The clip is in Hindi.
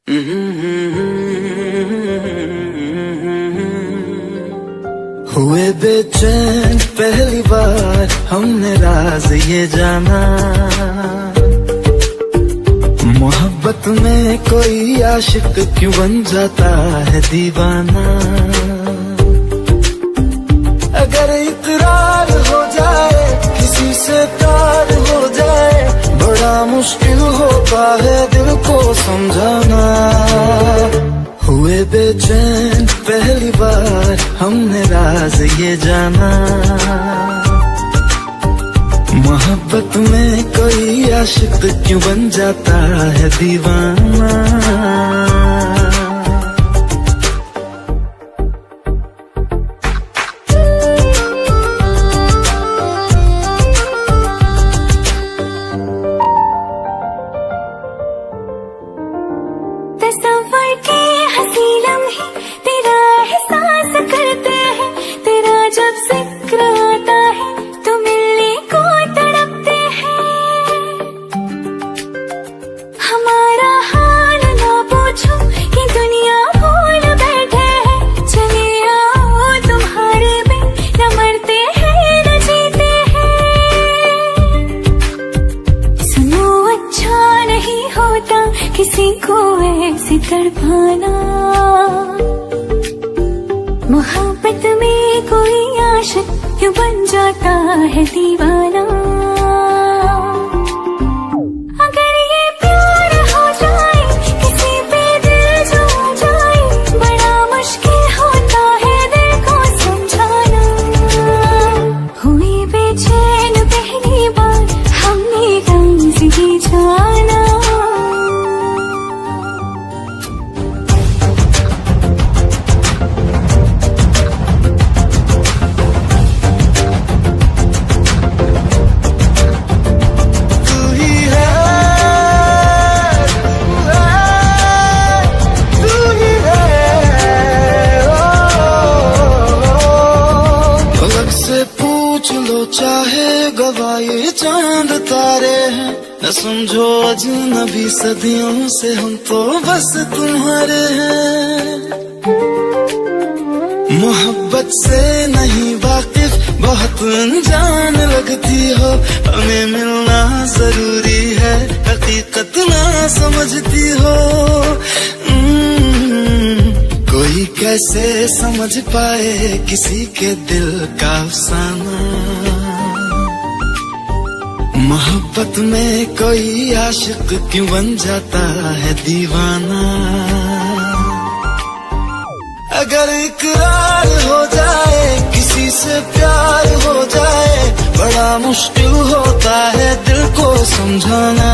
हुए बेचैन पहली बार हमने राज ये जाना, मोहब्बत में कोई आशिक क्यों बन जाता है दीवाना। अगर इकरार हो जाए किसी से प्यार हो जाए, बड़ा मुश्किल होता है दिल को समझाना। हुए बेचैन पहली बार हमने राज ये जाना, मोहब्बत में कोई आशिक क्यों बन जाता है दीवाना। सफर के हंसी लम्हे तेरा एहसास करते हैं, तेरा जब जिक्र आता है तो मिलने को तड़पते हैं। हमारा हाल ना पूछो कि दुनिया भूल बैठे हैं, चले आओ तुम्हारे बिन न मरते हैं न जीते हैं। सुनो अच्छा नहीं होता किसी को ऐसे तड़पाना, मोहब्बत में कोई आशिक क्यों बन जाता है दीवाना। अगर ये प्यार हो जाए किसी पे दिल जम जाए, बड़ा मुश्किल होता है दिल को समझाना। हुई बेचैन पहली बार हमने राज ये जाना। चाहे गवाए चांद तारे हैं, न समझो अजनबी सदियों से हम तो बस तुम्हारे हैं। मोहब्बत से नहीं वाकिफ बहुत अनजान लगती हो, हमें मिलना जरूरी है हकीकत ना समझती हो। कोई कैसे समझ पाए किसी के दिल का अफसाना, मोहब्बत में कोई आशिक क्यों बन जाता है दीवाना। अगर इकरार हो जाए किसी से प्यार हो जाए, बड़ा मुश्किल होता है दिल को समझाना।